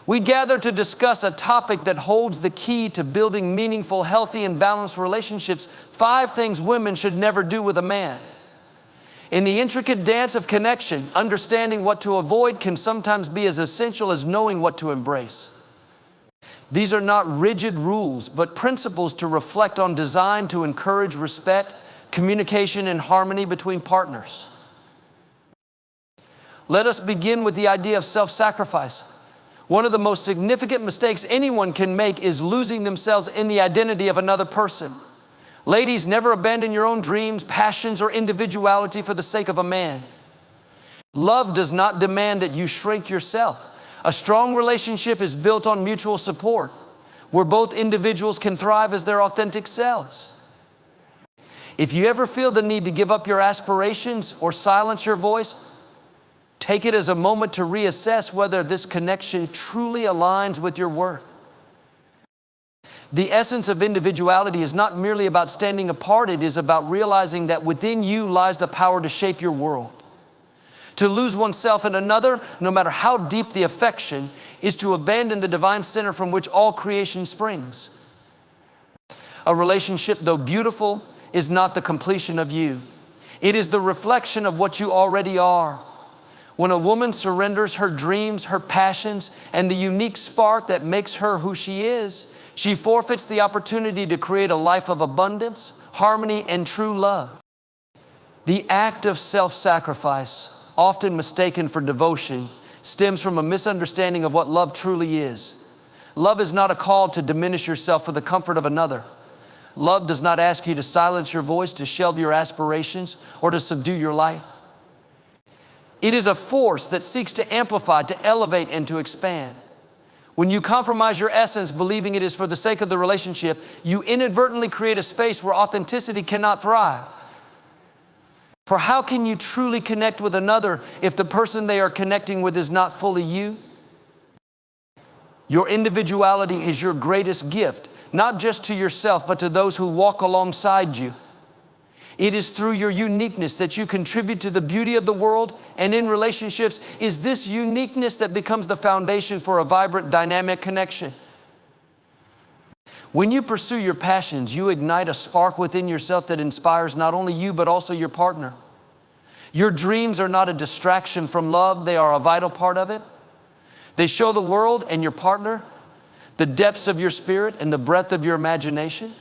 We gather to discuss a topic that holds the key to building meaningful, healthy, and balanced relationships. 5 things women should never do with a man. In the intricate dance of connection, understanding what to avoid can sometimes be as essential as knowing what to embrace. These are not rigid rules, but principles to reflect on, designed to encourage respect, communication, and harmony between partners. Let us begin with the idea of self-sacrifice. One of the most significant mistakes anyone can make is losing themselves in the identity of another person. Ladies, never abandon your own dreams, passions, or individuality for the sake of a man. Love does not demand that you shrink yourself. A strong relationship is built on mutual support, where both individuals can thrive as their authentic selves. If you ever feel the need to give up your aspirations or silence your voice, take it as a moment to reassess whether this connection truly aligns with your worth. The essence of individuality is not merely about standing apart, it is about realizing that within you lies the power to shape your world. To lose oneself in another, no matter how deep the affection, is to abandon the divine center from which all creation springs. A relationship, though beautiful, is not the completion of you. It is the reflection of what you already are. When a woman surrenders her dreams, her passions, and the unique spark that makes her who she is, she forfeits the opportunity to create a life of abundance, harmony, and true love. The act of self-sacrifice, often mistaken for devotion, stems from a misunderstanding of what love truly is. Love is not a call to diminish yourself for the comfort of another. Love does not ask you to silence your voice, to shelve your aspirations, or to subdue your life. It is a force that seeks to amplify, to elevate, and to expand. When you compromise your essence, believing it is for the sake of the relationship, you inadvertently create a space where authenticity cannot thrive. For how can you truly connect with another if the person they are connecting with is not fully you? Your individuality is your greatest gift, not just to yourself, but to those who walk alongside you. It is through your uniqueness that you contribute to the beauty of the world, and in relationships, is this uniqueness that becomes the foundation for a vibrant, dynamic connection. When you pursue your passions, you ignite a spark within yourself that inspires not only you, but also your partner. Your dreams are not a distraction from love, they are a vital part of it. They show the world and your partner the depths of your spirit and the breadth of your imagination.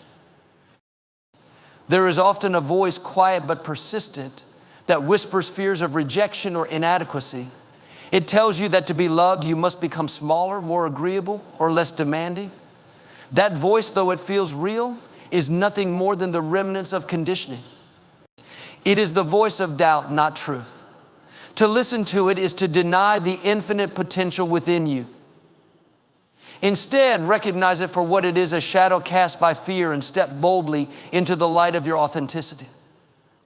There is often a voice, quiet but persistent, that whispers fears of rejection or inadequacy. It tells you that to be loved, you must become smaller, more agreeable, or less demanding. That voice, though it feels real, is nothing more than the remnants of conditioning. It is the voice of doubt, not truth. To listen to it is to deny the infinite potential within you. Instead, recognize it for what it is, a shadow cast by fear, and step boldly into the light of your authenticity.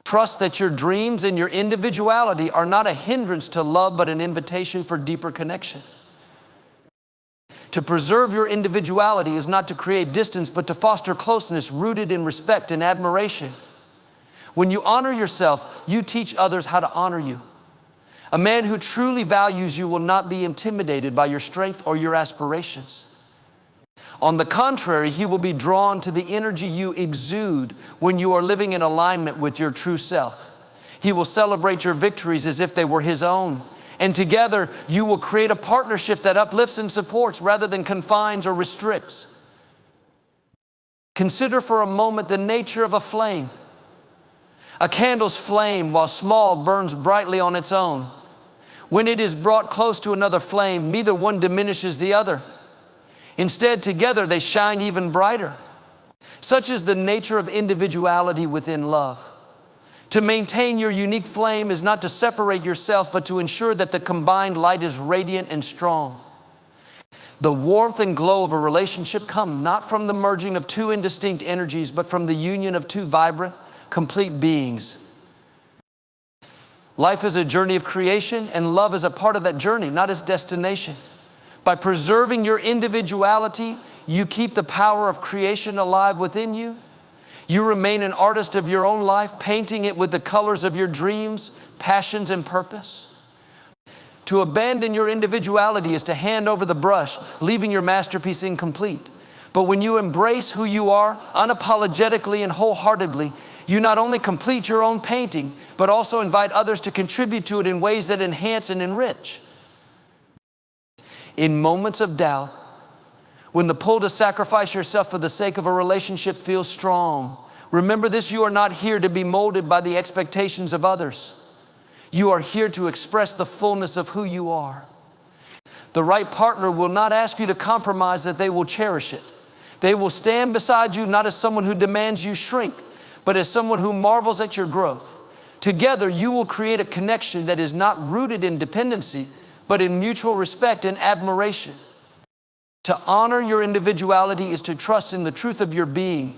Trust that your dreams and your individuality are not a hindrance to love, but an invitation for deeper connection. To preserve your individuality is not to create distance, but to foster closeness rooted in respect and admiration. When you honor yourself, you teach others how to honor you. A man who truly values you will not be intimidated by your strength or your aspirations. On the contrary, he will be drawn to the energy you exude when you are living in alignment with your true self. He will celebrate your victories as if they were his own. And together, you will create a partnership that uplifts and supports rather than confines or restricts. Consider for a moment the nature of a flame. A candle's flame, while small, burns brightly on its own. When it is brought close to another flame, neither one diminishes the other. Instead, together they shine even brighter. Such is the nature of individuality within love. To maintain your unique flame is not to separate yourself, but to ensure that the combined light is radiant and strong. The warmth and glow of a relationship come not from the merging of two indistinct energies, but from the union of two vibrant, complete beings. Life is a journey of creation, and love is a part of that journey, not its destination. By preserving your individuality, you keep the power of creation alive within you. You remain an artist of your own life, painting it with the colors of your dreams, passions, and purpose. To abandon your individuality is to hand over the brush, leaving your masterpiece incomplete. But when you embrace who you are unapologetically and wholeheartedly, you not only complete your own painting, but also invite others to contribute to it in ways that enhance and enrich. In moments of doubt, when the pull to sacrifice yourself for the sake of a relationship feels strong, remember this: you are not here to be molded by the expectations of others. You are here to express the fullness of who you are. The right partner will not ask you to compromise, that they will cherish it. They will stand beside you not as someone who demands you shrink, but as someone who marvels at your growth. Together, you will create a connection that is not rooted in dependency, but in mutual respect and admiration. To honor your individuality is to trust in the truth of your being.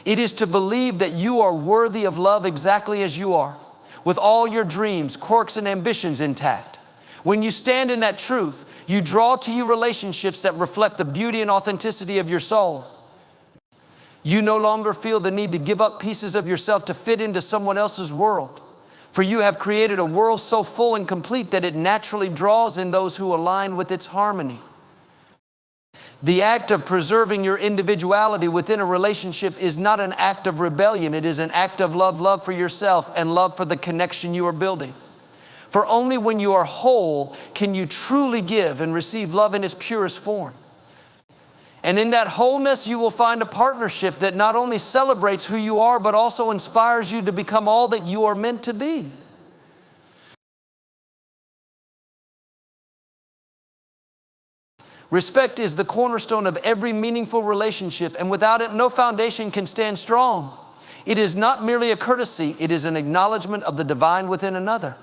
It is to believe that you are worthy of love exactly as you are, with all your dreams, quirks, and ambitions intact. When you stand in that truth, you draw to you relationships that reflect the beauty and authenticity of your soul. You no longer feel the need to give up pieces of yourself to fit into someone else's world, for you have created a world so full and complete that it naturally draws in those who align with its harmony. The act of preserving your individuality within a relationship is not an act of rebellion. It is an act of love for yourself and love for the connection you are building. For only when you are whole can you truly give and receive love in its purest form. And in that wholeness, you will find a partnership that not only celebrates who you are, but also inspires you to become all that you are meant to be. Respect is the cornerstone of every meaningful relationship, and without it, no foundation can stand strong. It is not merely a courtesy, it is an acknowledgement of the divine within another.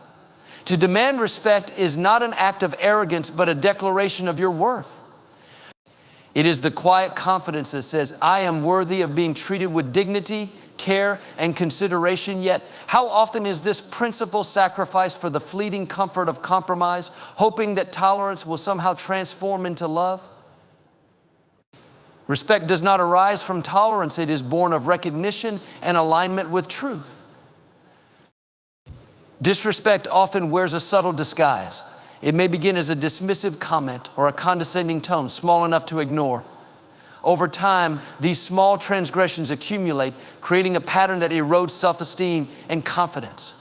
To demand respect is not an act of arrogance, but a declaration of your worth. It is the quiet confidence that says, I am worthy of being treated with dignity, care, and consideration. Yet, how often is this principle sacrificed for the fleeting comfort of compromise, hoping that tolerance will somehow transform into love? Respect does not arise from tolerance. It is born of recognition and alignment with truth. Disrespect often wears a subtle disguise. It may begin as a dismissive comment or a condescending tone, small enough to ignore. Over time, these small transgressions accumulate, creating a pattern that erodes self-esteem and confidence.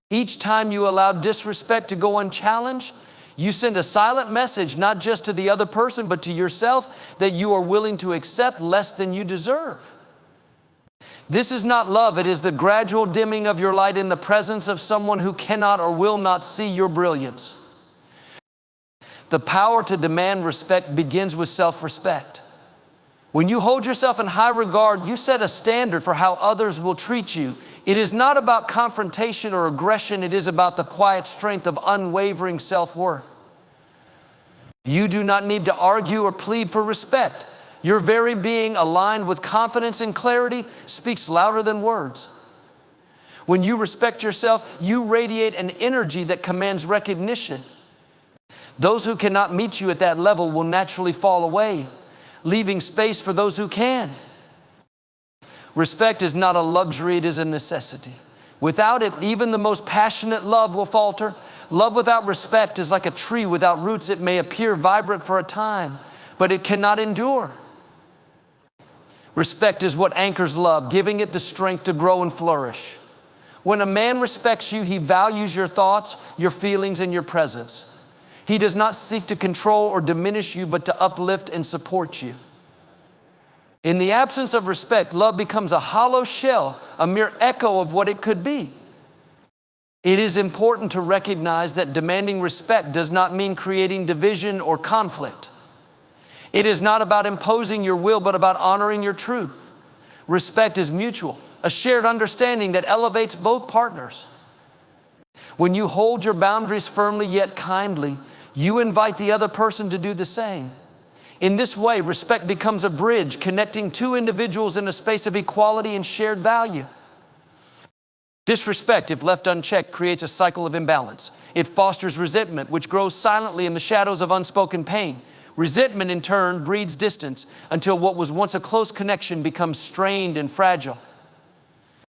Each time you allow disrespect to go unchallenged, you send a silent message not just to the other person, but to yourself, that you are willing to accept less than you deserve. This is not love. It is the gradual dimming of your light in the presence of someone who cannot or will not see your brilliance. The power to demand respect begins with self-respect. When you hold yourself in high regard, you set a standard for how others will treat you. It is not about confrontation or aggression. It is about the quiet strength of unwavering self-worth. You do not need to argue or plead for respect. Your very being, aligned with confidence and clarity, speaks louder than words. When you respect yourself, you radiate an energy that commands recognition. Those who cannot meet you at that level will naturally fall away, leaving space for those who can. Respect is not a luxury, it is a necessity. Without it, even the most passionate love will falter. Love without respect is like a tree without roots. It may appear vibrant for a time, but it cannot endure. Respect is what anchors love, giving it the strength to grow and flourish. When a man respects you, he values your thoughts, your feelings, and your presence. He does not seek to control or diminish you, but to uplift and support you. In the absence of respect, love becomes a hollow shell, a mere echo of what it could be. It is important to recognize that demanding respect does not mean creating division or conflict. It is not about imposing your will, but about honoring your truth. Respect is mutual, a shared understanding that elevates both partners. When you hold your boundaries firmly yet kindly, you invite the other person to do the same. In this way, respect becomes a bridge connecting two individuals in a space of equality and shared value. Disrespect, if left unchecked, creates a cycle of imbalance. It fosters resentment, which grows silently in the shadows of unspoken pain. Resentment, in turn, breeds distance until what was once a close connection becomes strained and fragile.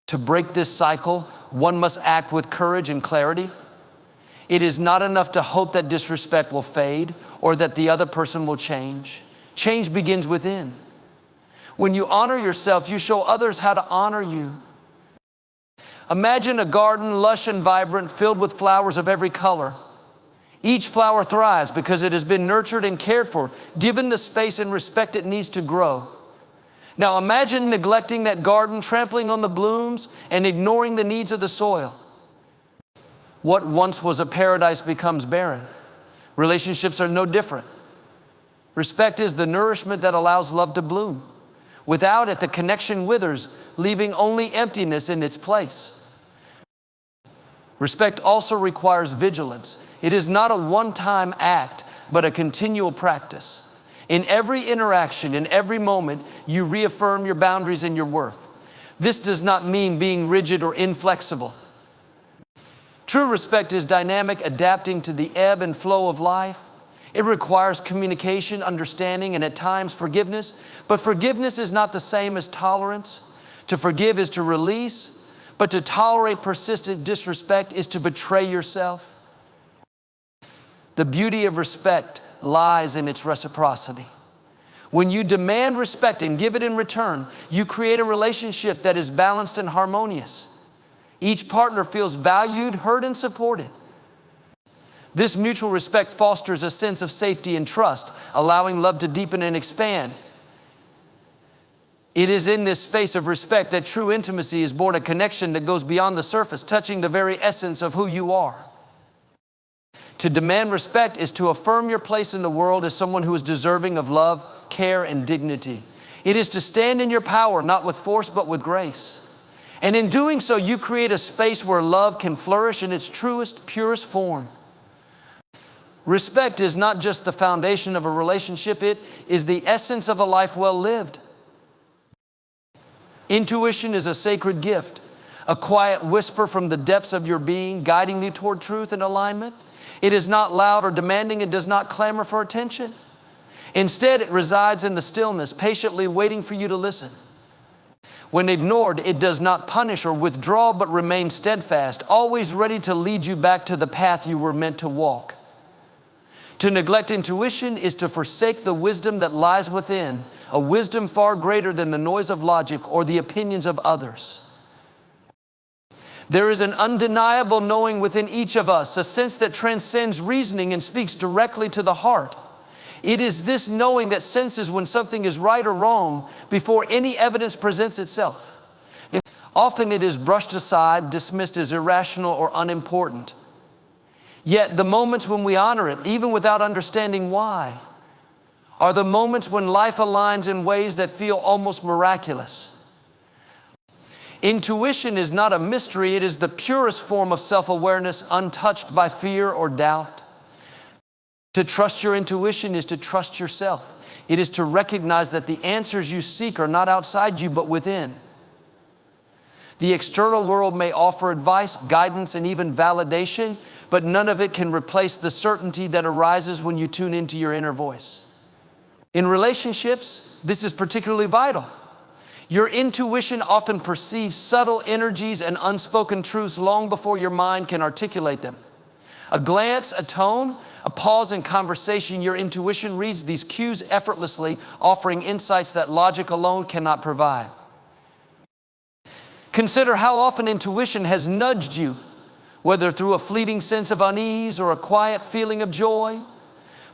To break this cycle, one must act with courage and clarity. It is not enough to hope that disrespect will fade or that the other person will change. Change begins within. When you honor yourself, you show others how to honor you. Imagine a garden, lush and vibrant, filled with flowers of every color. Each flower thrives because it has been nurtured and cared for, given the space and respect it needs to grow. Now imagine neglecting that garden, trampling on the blooms, and ignoring the needs of the soil. What once was a paradise becomes barren. Relationships are no different. Respect is the nourishment that allows love to bloom. Without it, the connection withers, leaving only emptiness in its place. Respect also requires vigilance. It is not a one-time act, but a continual practice. In every interaction, in every moment, you reaffirm your boundaries and your worth. This does not mean being rigid or inflexible. True respect is dynamic, adapting to the ebb and flow of life. It requires communication, understanding, and at times forgiveness. But forgiveness is not the same as tolerance. To forgive is to release, but to tolerate persistent disrespect is to betray yourself. The beauty of respect lies in its reciprocity. When you demand respect and give it in return, you create a relationship that is balanced and harmonious. Each partner feels valued, heard, and supported. This mutual respect fosters a sense of safety and trust, allowing love to deepen and expand. It is in this space of respect that true intimacy is born, a connection that goes beyond the surface, touching the very essence of who you are. To demand respect is to affirm your place in the world as someone who is deserving of love, care, and dignity. It is to stand in your power, not with force, but with grace. And in doing so, you create a space where love can flourish in its truest, purest form. Respect is not just the foundation of a relationship, it is the essence of a life well lived. Intuition is a sacred gift, a quiet whisper from the depths of your being, guiding you toward truth and alignment. It is not loud or demanding. It does not clamor for attention. Instead, it resides in the stillness, patiently waiting for you to listen. When ignored, it does not punish or withdraw, but remains steadfast, always ready to lead you back to the path you were meant to walk. To neglect intuition is to forsake the wisdom that lies within, a wisdom far greater than the noise of logic or the opinions of others. There is an undeniable knowing within each of us, a sense that transcends reasoning and speaks directly to the heart. It is this knowing that senses when something is right or wrong before any evidence presents itself. Often it is brushed aside, dismissed as irrational or unimportant. Yet the moments when we honor it, even without understanding why, are the moments when life aligns in ways that feel almost miraculous. Intuition is not a mystery. It is the purest form of self-awareness, untouched by fear or doubt. To trust your intuition is to trust yourself. It is to recognize that the answers you seek are not outside you, but within. The external world may offer advice, guidance, and even validation, but none of it can replace the certainty that arises when you tune into your inner voice. In relationships, this is particularly vital. Your intuition often perceives subtle energies and unspoken truths long before your mind can articulate them. A glance, a tone, a pause in conversation, your intuition reads these cues effortlessly, offering insights that logic alone cannot provide. Consider how often intuition has nudged you, whether through a fleeting sense of unease or a quiet feeling of joy.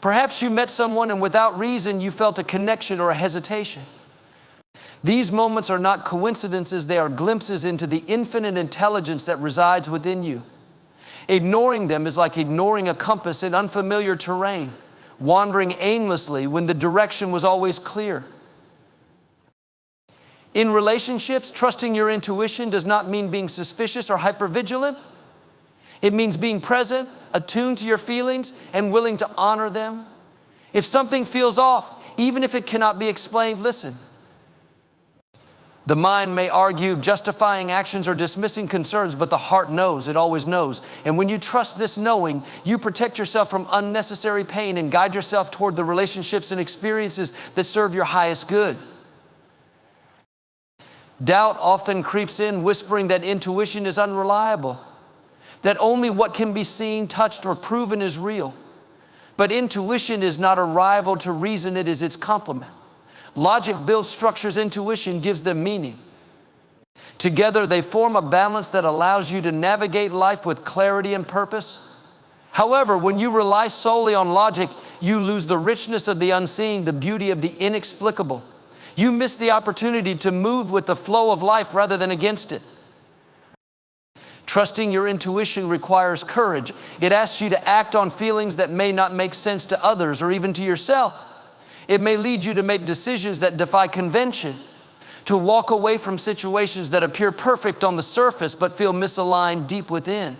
Perhaps you met someone and without reason you felt a connection or a hesitation. These moments are not coincidences, they are glimpses into the infinite intelligence that resides within you. Ignoring them is like ignoring a compass in unfamiliar terrain, wandering aimlessly when the direction was always clear. In relationships, trusting your intuition does not mean being suspicious or hypervigilant. It means being present, attuned to your feelings, and willing to honor them. If something feels off, even if it cannot be explained, listen. The mind may argue justifying actions or dismissing concerns, but the heart knows, it always knows. And when you trust this knowing, you protect yourself from unnecessary pain and guide yourself toward the relationships and experiences that serve your highest good. Doubt often creeps in, whispering that intuition is unreliable. that only what can be seen, touched, or proven is real. But intuition is not a rival to reason, it is its complement. Logic builds structures, intuition gives them meaning. Together they form a balance that allows you to navigate life with clarity and purpose. However, when you rely solely on logic, you lose the richness of the unseen, the beauty of the inexplicable. You miss the opportunity to move with the flow of life rather than against it. Trusting your intuition requires courage. It asks you to act on feelings that may not make sense to others or even to yourself. It may lead you to make decisions that defy convention, to walk away from situations that appear perfect on the surface but feel misaligned deep within.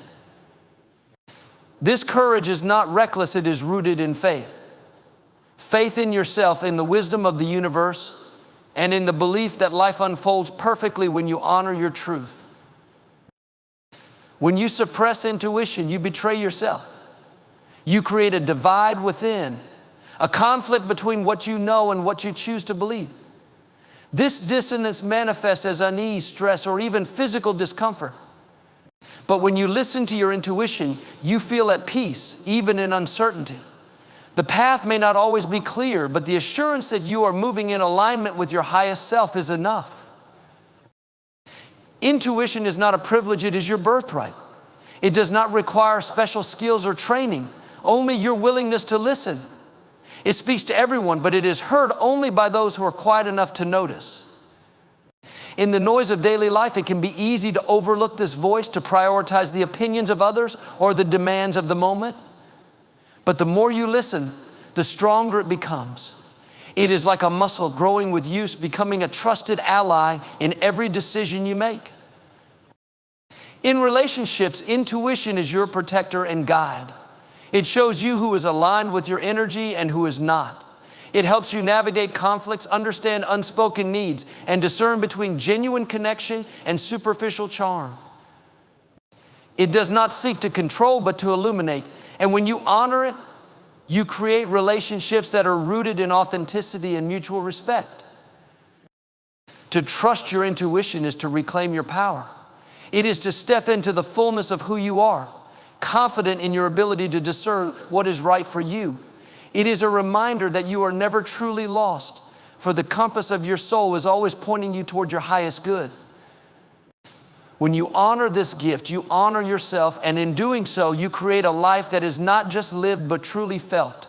This courage is not reckless, it is rooted in faith. Faith in yourself, in the wisdom of the universe, and in the belief that life unfolds perfectly when you honor your truth. When you suppress intuition, you betray yourself. You create a divide within, a conflict between what you know and what you choose to believe. This dissonance manifests as unease, stress, or even physical discomfort. But when you listen to your intuition, you feel at peace, even in uncertainty. The path may not always be clear, but the assurance that you are moving in alignment with your highest self is enough. Intuition is not a privilege, it is your birthright. It does not require special skills or training, only your willingness to listen. It speaks to everyone, but it is heard only by those who are quiet enough to notice. In the noise of daily life, it can be easy to overlook this voice, to prioritize the opinions of others or the demands of the moment. But the more you listen, the stronger it becomes. It is like a muscle growing with use, becoming a trusted ally in every decision you make. In relationships, intuition is your protector and guide. It shows you who is aligned with your energy and who is not. It helps you navigate conflicts, understand unspoken needs, and discern between genuine connection and superficial charm. It does not seek to control, but to illuminate. And when you honor it, you create relationships that are rooted in authenticity and mutual respect. To trust your intuition is to reclaim your power. It is to step into the fullness of who you are, confident in your ability to discern what is right for you. It is a reminder that you are never truly lost, for the compass of your soul is always pointing you toward your highest good. When you honor this gift, you honor yourself, and in doing so, you create a life that is not just lived, but truly felt.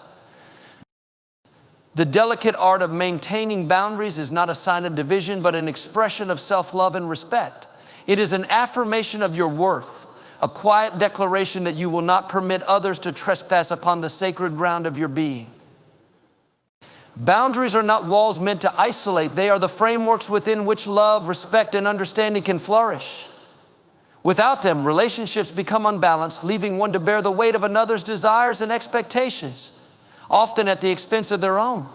The delicate art of maintaining boundaries is not a sign of division, but an expression of self-love and respect. It is an affirmation of your worth, a quiet declaration that you will not permit others to trespass upon the sacred ground of your being. Boundaries are not walls meant to isolate. They are the frameworks within which love, respect, and understanding can flourish. Without them, relationships become unbalanced, leaving one to bear the weight of another's desires and expectations, often at the expense of their own.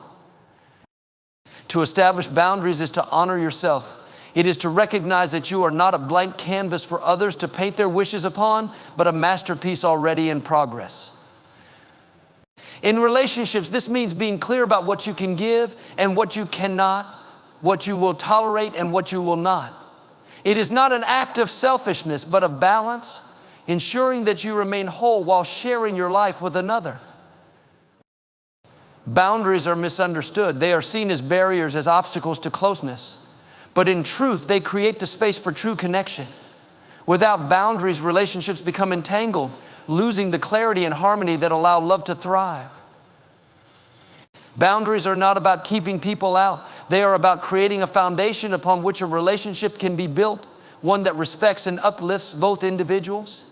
To establish boundaries is to honor yourself. It is to recognize that you are not a blank canvas for others to paint their wishes upon, but a masterpiece already in progress. In relationships, this means being clear about what you can give and what you cannot, what you will tolerate and what you will not. It is not an act of selfishness, but of balance, ensuring that you remain whole while sharing your life with another. Boundaries are misunderstood. They are seen as barriers, as obstacles to closeness. But in truth, they create the space for true connection. Without boundaries, relationships become entangled, losing the clarity and harmony that allow love to thrive. Boundaries are not about keeping people out. They are about creating a foundation upon which a relationship can be built, one that respects and uplifts both individuals.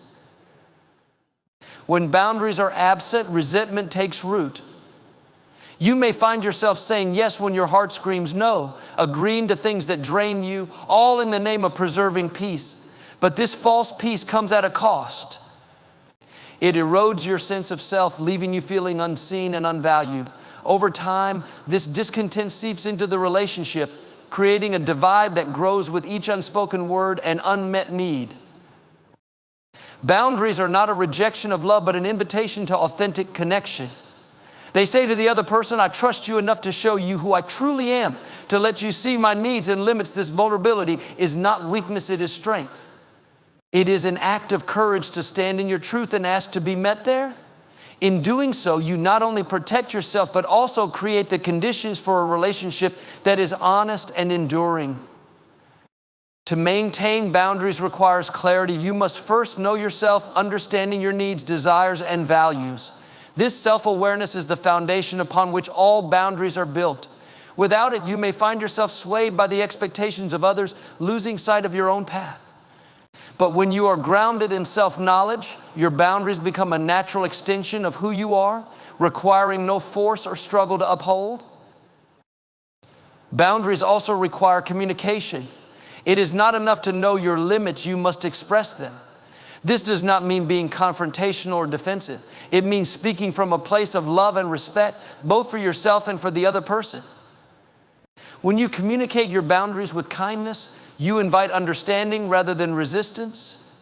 When boundaries are absent, resentment takes root. You may find yourself saying yes when your heart screams no, agreeing to things that drain you, all in the name of preserving peace. But this false peace comes at a cost. It erodes your sense of self, leaving you feeling unseen and unvalued. Over time, this discontent seeps into the relationship, creating a divide that grows with each unspoken word and unmet need. Boundaries are not a rejection of love, but an invitation to authentic connection. They say to the other person, I trust you enough to show you who I truly am, to let you see my needs and limits. This vulnerability is not weakness, it is strength. It is an act of courage to stand in your truth and ask to be met there. In doing so, you not only protect yourself, but also create the conditions for a relationship that is honest and enduring. To maintain boundaries requires clarity. You must first know yourself, understanding your needs, desires, and values. This self-awareness is the foundation upon which all boundaries are built. Without it, you may find yourself swayed by the expectations of others, losing sight of your own path. But when you are grounded in self-knowledge, your boundaries become a natural extension of who you are, requiring no force or struggle to uphold. Boundaries also require communication. It is not enough to know your limits, you must express them. This does not mean being confrontational or defensive. It means speaking from a place of love and respect, both for yourself and for the other person. When you communicate your boundaries with kindness, you invite understanding rather than resistance.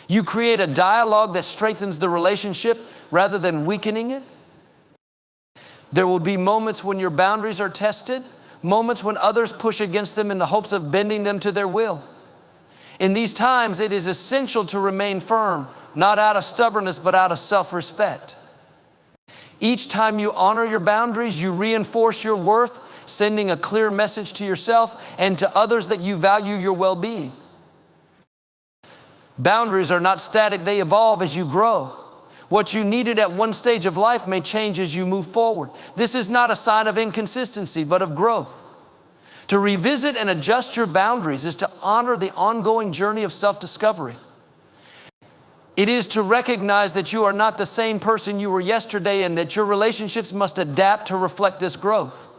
You create a dialogue that strengthens the relationship rather than weakening it. There will be moments when your boundaries are tested, moments when others push against them in the hopes of bending them to their will. In these times, it is essential to remain firm, not out of stubbornness, but out of self-respect. Each time you honor your boundaries, you reinforce your worth, sending a clear message to yourself and to others that you value your well-being. Boundaries are not static, they evolve as you grow. What you needed at one stage of life may change as you move forward. This is not a sign of inconsistency, but of growth. To revisit and adjust your boundaries is to honor the ongoing journey of self-discovery. It is to recognize that you are not the same person you were yesterday and that your relationships must adapt to reflect this growth.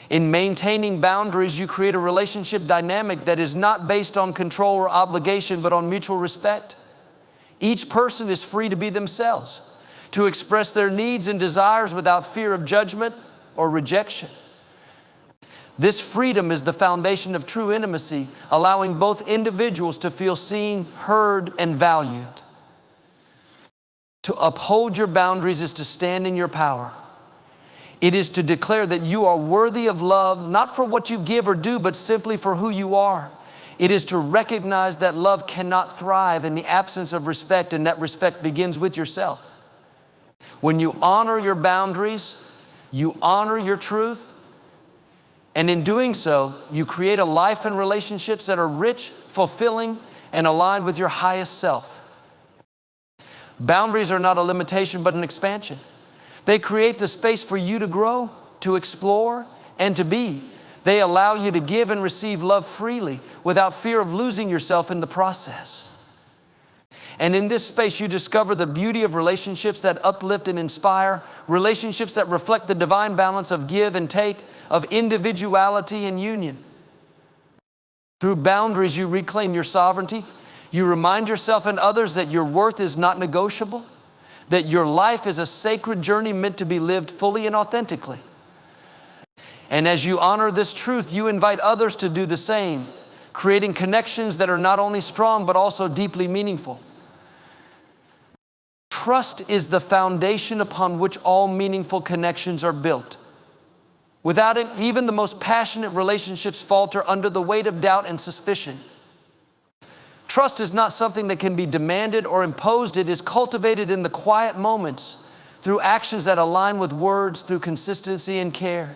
In maintaining boundaries, you create a relationship dynamic that is not based on control or obligation, but on mutual respect. Each person is free to be themselves, to express their needs and desires without fear of judgment or rejection. This freedom is the foundation of true intimacy, allowing both individuals to feel seen, heard, and valued. To uphold your boundaries is to stand in your power. It is to declare that you are worthy of love, not for what you give or do, but simply for who you are. It is to recognize that love cannot thrive in the absence of respect, and that respect begins with yourself. When you honor your boundaries, you honor your truth, and in doing so, you create a life and relationships that are rich, fulfilling, and aligned with your highest self. Boundaries are not a limitation, but an expansion. They create the space for you to grow, to explore, and to be. They allow you to give and receive love freely without fear of losing yourself in the process. And in this space, you discover the beauty of relationships that uplift and inspire, relationships that reflect the divine balance of give and take, of individuality and union. Through boundaries, you reclaim your sovereignty. You remind yourself and others that your worth is not negotiable, that your life is a sacred journey meant to be lived fully and authentically. And as you honor this truth, you invite others to do the same, creating connections that are not only strong, but also deeply meaningful. Trust is the foundation upon which all meaningful connections are built. Without it, even the most passionate relationships falter under the weight of doubt and suspicion. Trust is not something that can be demanded or imposed. It is cultivated in the quiet moments through actions that align with words, through consistency and care.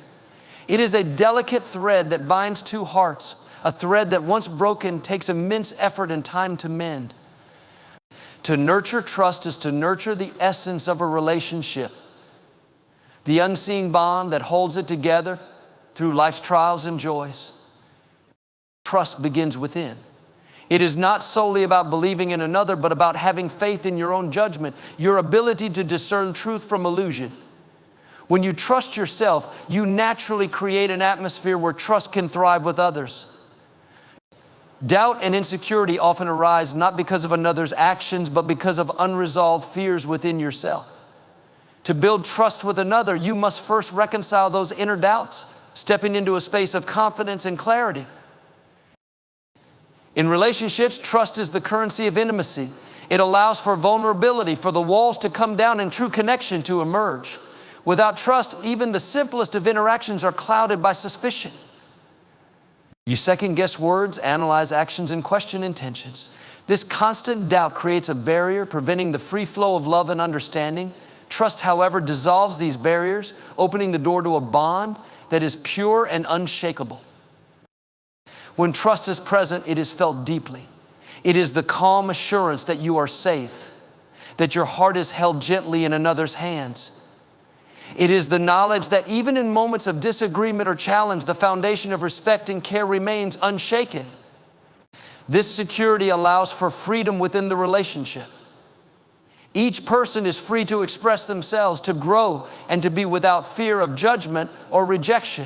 It is a delicate thread that binds two hearts, a thread that once broken takes immense effort and time to mend. To nurture trust is to nurture the essence of a relationship, the unseen bond that holds it together through life's trials and joys. Trust begins within. It is not solely about believing in another, but about having faith in your own judgment, your ability to discern truth from illusion. When you trust yourself, you naturally create an atmosphere where trust can thrive with others. Doubt and insecurity often arise not because of another's actions, but because of unresolved fears within yourself. To build trust with another, you must first reconcile those inner doubts, stepping into a space of confidence and clarity. In relationships, trust is the currency of intimacy. It allows for vulnerability, for the walls to come down and true connection to emerge. Without trust, even the simplest of interactions are clouded by suspicion. You second guess words, analyze actions, and question intentions. This constant doubt creates a barrier preventing the free flow of love and understanding. Trust, however, dissolves these barriers, opening the door to a bond that is pure and unshakable. When trust is present, it is felt deeply. It is the calm assurance that you are safe, that your heart is held gently in another's hands. It is the knowledge that even in moments of disagreement or challenge, the foundation of respect and care remains unshaken. This security allows for freedom within the relationship. Each person is free to express themselves, to grow, and to be without fear of judgment or rejection.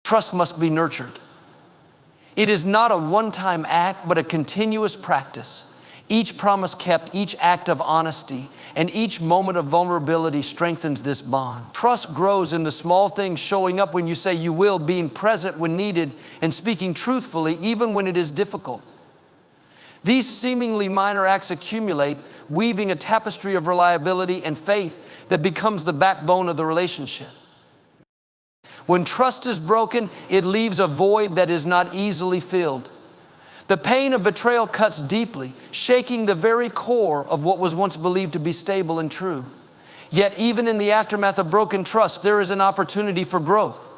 Trust must be nurtured. It is not a one-time act, but a continuous practice. Each promise kept, each act of honesty, and each moment of vulnerability strengthens this bond. Trust grows in the small things, showing up when you say you will, being present when needed, and speaking truthfully even when it is difficult. These seemingly minor acts accumulate, weaving a tapestry of reliability and faith that becomes the backbone of the relationship. When trust is broken, it leaves a void that is not easily filled. The pain of betrayal cuts deeply, shaking the very core of what was once believed to be stable and true. Yet even in the aftermath of broken trust, there is an opportunity for growth.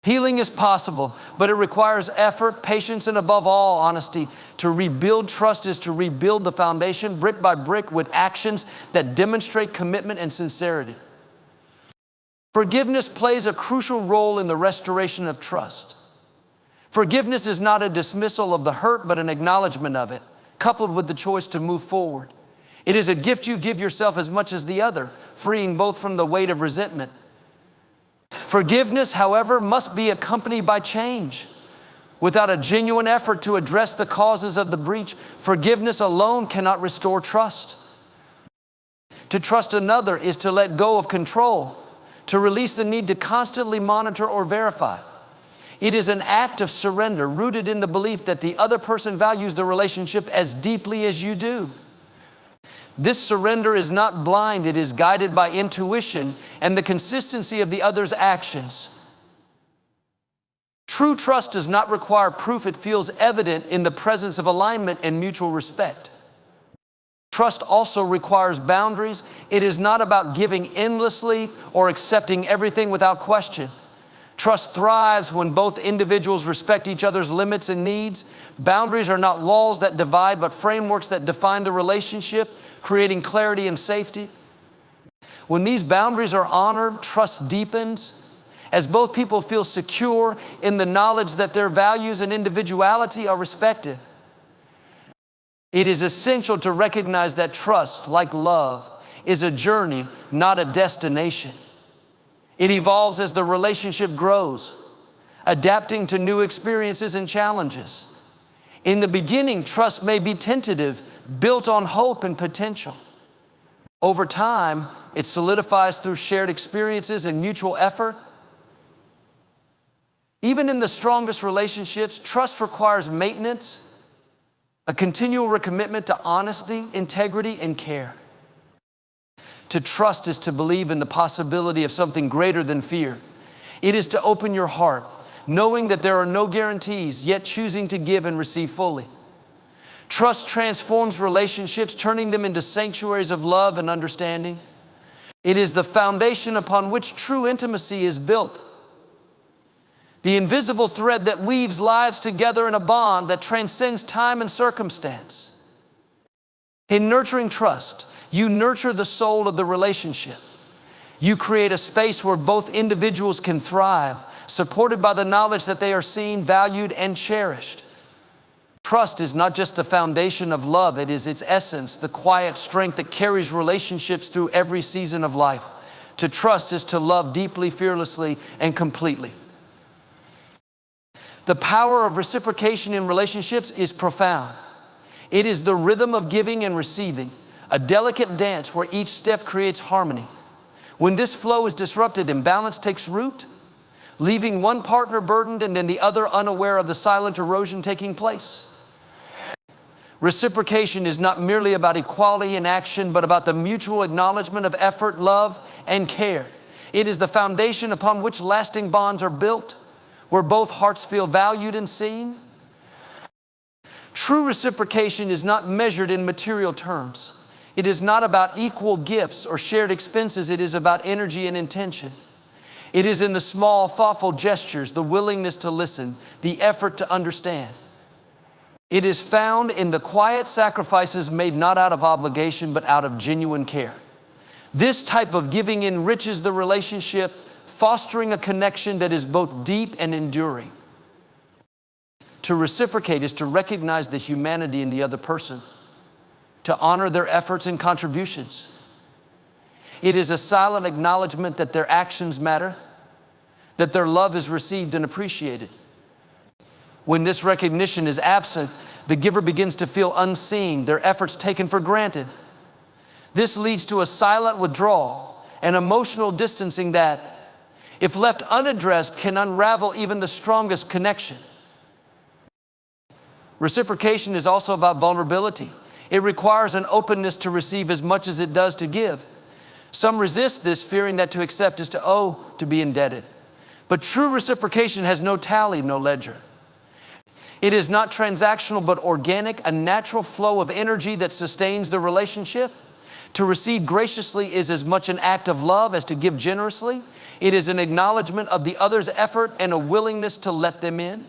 Healing is possible, but it requires effort, patience, and above all, honesty. To rebuild trust is to rebuild the foundation brick by brick with actions that demonstrate commitment and sincerity. Forgiveness plays a crucial role in the restoration of trust. Forgiveness is not a dismissal of the hurt, but an acknowledgement of it, coupled with the choice to move forward. It is a gift you give yourself as much as the other, freeing both from the weight of resentment. Forgiveness, however, must be accompanied by change. Without a genuine effort to address the causes of the breach, forgiveness alone cannot restore trust. To trust another is to let go of control, to release the need to constantly monitor or verify. It is an act of surrender rooted in the belief that the other person values the relationship as deeply as you do. This surrender is not blind, it is guided by intuition and the consistency of the other's actions. True trust does not require proof, it feels evident in the presence of alignment and mutual respect. Trust also requires boundaries. It is not about giving endlessly or accepting everything without question. Trust thrives when both individuals respect each other's limits and needs. Boundaries are not walls that divide, but frameworks that define the relationship, creating clarity and safety. When these boundaries are honored, trust deepens, as both people feel secure in the knowledge that their values and individuality are respected. It is essential to recognize that trust, like love, is a journey, not a destination. It evolves as the relationship grows, adapting to new experiences and challenges. In the beginning, trust may be tentative, built on hope and potential. Over time, it solidifies through shared experiences and mutual effort. Even in the strongest relationships, trust requires maintenance, a continual recommitment to honesty, integrity, and care. To trust is to believe in the possibility of something greater than fear. It is to open your heart, knowing that there are no guarantees, yet choosing to give and receive fully. Trust transforms relationships, turning them into sanctuaries of love and understanding. It is the foundation upon which true intimacy is built. The invisible thread that weaves lives together in a bond that transcends time and circumstance. In nurturing trust, you nurture the soul of the relationship. You create a space where both individuals can thrive, supported by the knowledge that they are seen, valued, and cherished. Trust is not just the foundation of love, it is its essence, the quiet strength that carries relationships through every season of life. To trust is to love deeply, fearlessly, and completely. The power of reciprocation in relationships is profound. It is the rhythm of giving and receiving, a delicate dance where each step creates harmony. When this flow is disrupted, imbalance takes root, leaving one partner burdened and then the other unaware of the silent erosion taking place. Reciprocation is not merely about equality in action, but about the mutual acknowledgement of effort, love, and care. It is the foundation upon which lasting bonds are built. where both hearts feel valued and seen. True reciprocation is not measured in material terms. It is not about equal gifts or shared expenses. It is about energy and intention. It is in the small, thoughtful gestures, the willingness to listen, the effort to understand. It is found in the quiet sacrifices made not out of obligation, but out of genuine care. This type of giving enriches the relationship, fostering a connection that is both deep and enduring. To reciprocate is to recognize the humanity in the other person, to honor their efforts and contributions. It is a silent acknowledgement that their actions matter, that their love is received and appreciated. When this recognition is absent, the giver begins to feel unseen, their efforts taken for granted. This leads to a silent withdrawal, an emotional distancing that, if left unaddressed, can unravel even the strongest connection. Reciprocation is also about vulnerability. It requires an openness to receive as much as it does to give. Some resist this, fearing that to accept is to owe, to be indebted. But true reciprocation has no tally, no ledger. It is not transactional, but organic, a natural flow of energy that sustains the relationship. To receive graciously is as much an act of love as to give generously. It is an acknowledgement of the other's effort and a willingness to let them in.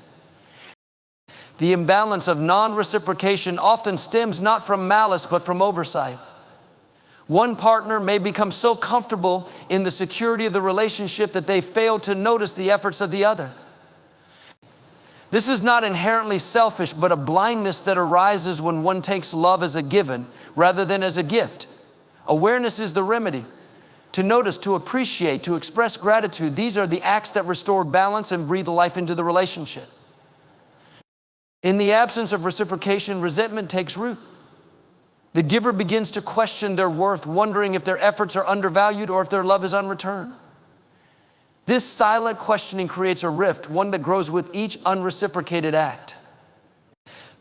The imbalance of non-reciprocation often stems not from malice, but from oversight. One partner may become so comfortable in the security of the relationship that they fail to notice the efforts of the other. This is not inherently selfish, but a blindness that arises when one takes love as a given rather than as a gift. Awareness is the remedy. To notice, to appreciate, to express gratitude, these are the acts that restore balance and breathe life into the relationship. In the absence of reciprocation, resentment takes root. The giver begins to question their worth, wondering if their efforts are undervalued or if their love is unreturned. This silent questioning creates a rift, one that grows with each unreciprocated act.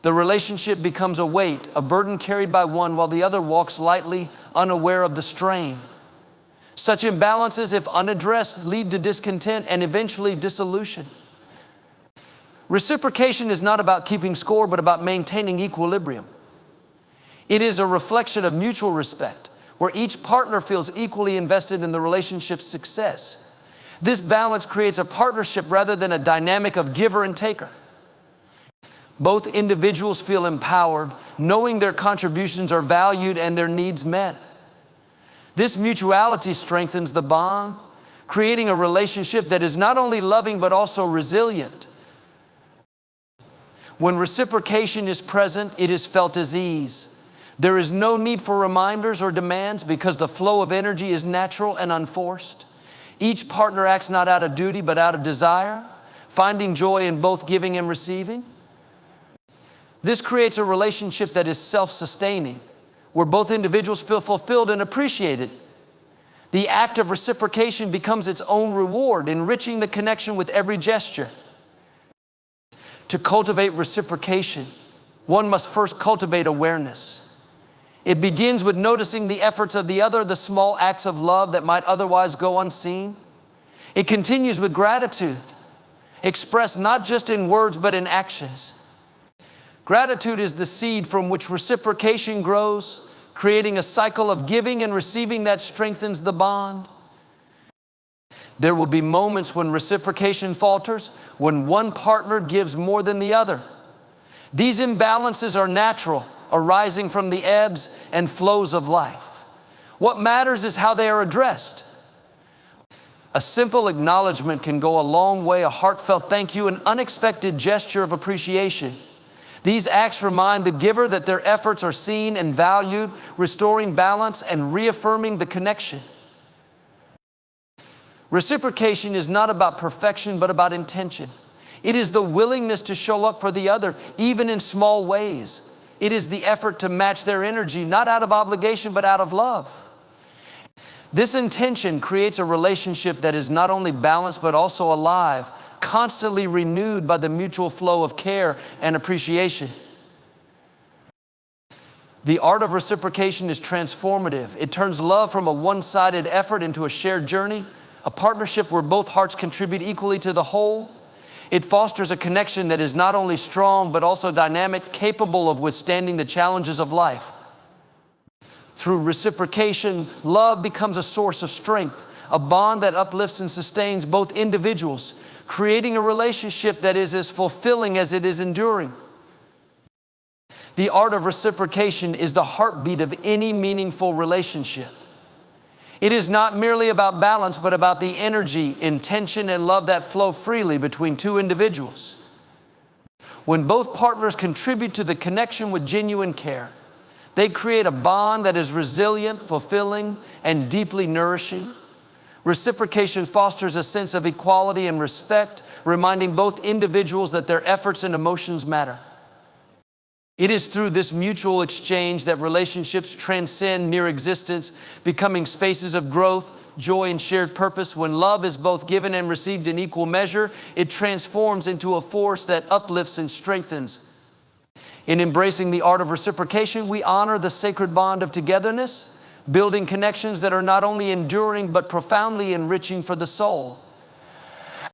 The relationship becomes a weight, a burden carried by one while the other walks lightly, unaware of the strain. Such imbalances, if unaddressed, lead to discontent and eventually dissolution. Reciprocation is not about keeping score, but about maintaining equilibrium. It is a reflection of mutual respect, where each partner feels equally invested in the relationship's success. This balance creates a partnership rather than a dynamic of giver and taker. Both individuals feel empowered, knowing their contributions are valued and their needs met. This mutuality strengthens the bond, creating a relationship that is not only loving but also resilient. When reciprocation is present, it is felt as ease. There is no need for reminders or demands because the flow of energy is natural and unforced. Each partner acts not out of duty but out of desire, finding joy in both giving and receiving. This creates a relationship that is self-sustaining, where both individuals feel fulfilled and appreciated. The act of reciprocation becomes its own reward, enriching the connection with every gesture. To cultivate reciprocation, one must first cultivate awareness. It begins with noticing the efforts of the other, the small acts of love that might otherwise go unseen. It continues with gratitude, expressed not just in words but in actions. Gratitude is the seed from which reciprocation grows, creating a cycle of giving and receiving that strengthens the bond. There will be moments when reciprocation falters, when one partner gives more than the other. These imbalances are natural, arising from the ebbs and flows of life. What matters is how they are addressed. A simple acknowledgement can go a long way, a heartfelt thank you, an unexpected gesture of appreciation. These acts remind the giver that their efforts are seen and valued, restoring balance and reaffirming the connection. Reciprocation is not about perfection, but about intention. It is the willingness to show up for the other, even in small ways. It is the effort to match their energy, not out of obligation, but out of love. This intention creates a relationship that is not only balanced, but also alive, constantly renewed by the mutual flow of care and appreciation. The art of reciprocation is transformative. It turns love from a one-sided effort into a shared journey, a partnership where both hearts contribute equally to the whole. It fosters a connection that is not only strong, but also dynamic, capable of withstanding the challenges of life. Through reciprocation, love becomes a source of strength, a bond that uplifts and sustains both individuals, creating a relationship that is as fulfilling as it is enduring. The art of reciprocation is the heartbeat of any meaningful relationship. It is not merely about balance, but about the energy, intention, and love that flow freely between two individuals. When both partners contribute to the connection with genuine care, they create a bond that is resilient, fulfilling, and deeply nourishing. Reciprocation fosters a sense of equality and respect, reminding both individuals that their efforts and emotions matter. It is through this mutual exchange that relationships transcend mere existence, becoming spaces of growth, joy, and shared purpose. When love is both given and received in equal measure, it transforms into a force that uplifts and strengthens. In embracing the art of reciprocation, we honor the sacred bond of togetherness, building connections that are not only enduring but profoundly enriching for the soul.